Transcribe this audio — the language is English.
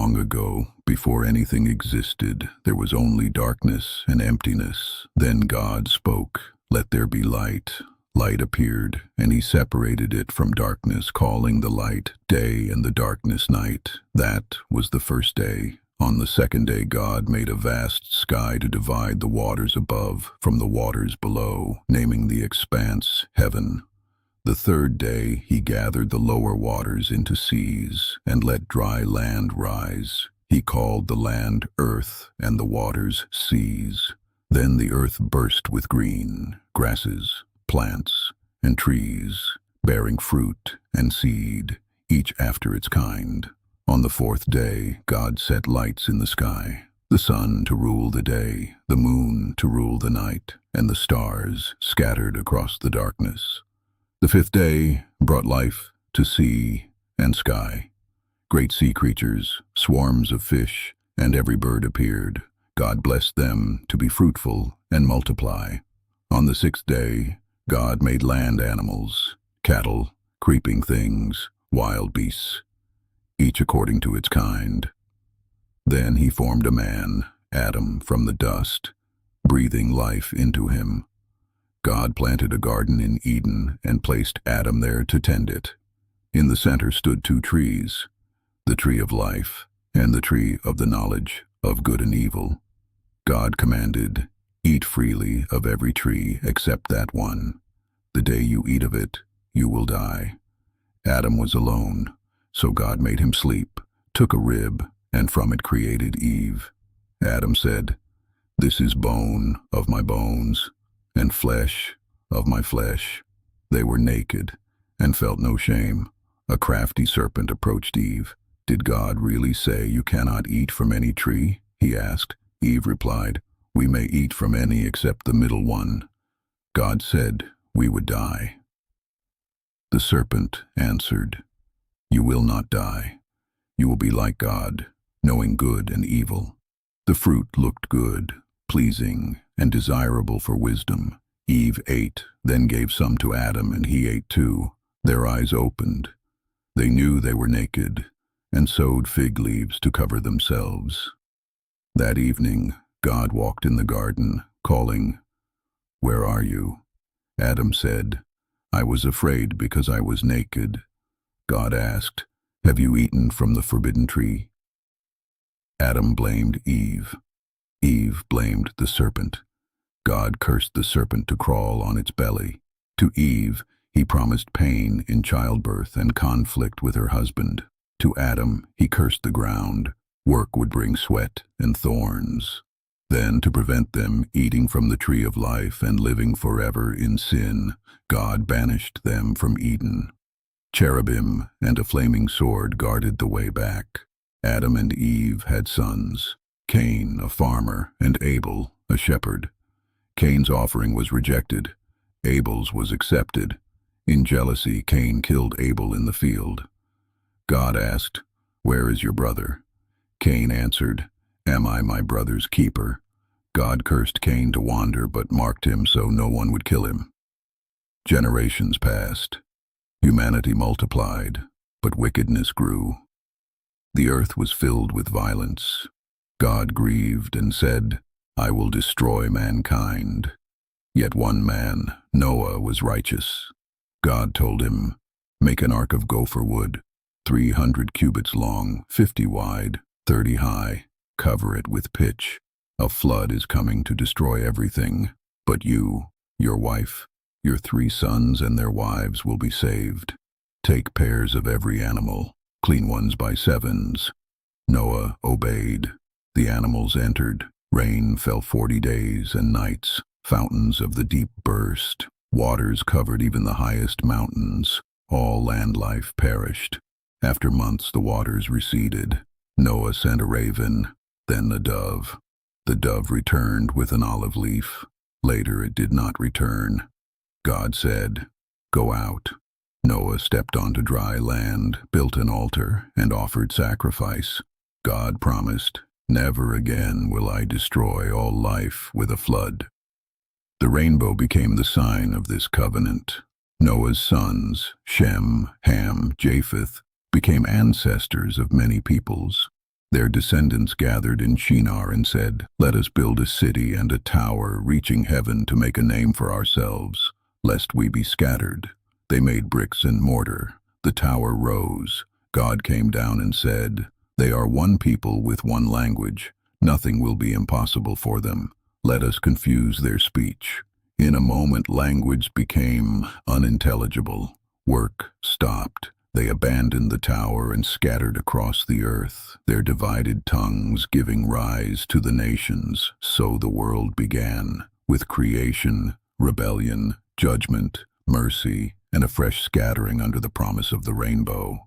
long ago, before anything existed, there was only darkness and emptiness. Then God spoke, "Let there be light." Light appeared, and he separated it from darkness, calling the light day and the darkness night. That was the first day. On the second day God made a vast sky to divide the waters above from the waters below, naming the expanse heaven. The third day he gathered the lower waters into seas and let dry land rise. He called the land earth and the waters seas. Then the earth burst with green, grasses, plants, and trees, bearing fruit and seed, each after its kind. On the fourth day God set lights in the sky, the sun to rule the day, the moon to rule the night, and the stars scattered across the darkness. The fifth day brought life to sea and sky. Great sea creatures, swarms of fish, and every bird appeared. God blessed them to be fruitful and multiply. On the sixth day, God made land animals, cattle, creeping things, wild beasts, each according to its kind. Then he formed a man, Adam, from the dust, breathing life into him. God planted a garden in Eden and placed Adam there to tend it. In the center stood two trees, the tree of life and the tree of the knowledge of good and evil. God commanded, "Eat freely of every tree except that one. The day you eat of it, you will die." Adam was alone, so God made him sleep, took a rib, and from it created Eve. Adam said, "This is bone of my bones and flesh of my flesh." They were naked and felt no shame. A crafty serpent approached Eve. "Did God really say you cannot eat from any tree?" he asked. Eve replied, "We may eat from any except the middle one." God said we would die. The serpent answered, "You will not die. You will be like God, knowing good and evil." The fruit looked good, pleasing, and desirable for wisdom. Eve ate, then gave some to Adam, and he ate too. Their eyes opened. They knew they were naked, and sewed fig leaves to cover themselves. That evening, God walked in the garden, calling, "Where are you?" Adam said, "I was afraid because I was naked." God asked, "Have you eaten from the forbidden tree?" Adam blamed Eve. Eve blamed the serpent. God cursed the serpent to crawl on its belly. To Eve, he promised pain in childbirth and conflict with her husband. To Adam, he cursed the ground. Work would bring sweat and thorns. Then, to prevent them eating from the tree of life and living forever in sin, God banished them from Eden. Cherubim and a flaming sword guarded the way back. Adam and Eve had sons, Cain, a farmer, and Abel, a shepherd. Cain's offering was rejected. Abel's was accepted. In jealousy, Cain killed Abel in the field. God asked, "Where is your brother?" Cain answered, "Am I my brother's keeper?" God cursed Cain to wander, but marked him so no one would kill him. Generations passed. Humanity multiplied, but wickedness grew. The earth was filled with violence. God grieved and said, "I will destroy mankind." Yet one man, Noah, was righteous. God told him, "Make an ark of gopher wood, 300 cubits long, 50 wide, 30 high. Cover it with pitch. A flood is coming to destroy everything, but you, your wife, your 3 sons and their wives will be saved. Take pairs of every animal, clean ones by 7s." Noah obeyed. The animals entered. Rain fell 40 days and nights. Fountains of the deep burst. Waters covered even the highest mountains. All land life perished. After months the waters receded. Noah sent a raven, then a dove. The dove returned with an olive leaf. Later it did not return. God said, "Go out." Noah stepped onto dry land, built an altar, and offered sacrifice. God promised, "Never again will I destroy all life with a flood." The rainbow became the sign of this covenant. Noah's sons, Shem, Ham, Japheth, became ancestors of many peoples. Their descendants gathered in Shinar and said, "Let us build a city and a tower reaching heaven to make a name for ourselves, lest we be scattered." They made bricks and mortar. The tower rose. God came down and said, "They are one people with one language. Nothing will be impossible for them. Let us confuse their speech." In a moment, language became unintelligible. Work stopped. They abandoned the tower and scattered across the earth, their divided tongues giving rise to the nations. So the world began, with creation, rebellion, judgment, mercy, and a fresh scattering under the promise of the rainbow.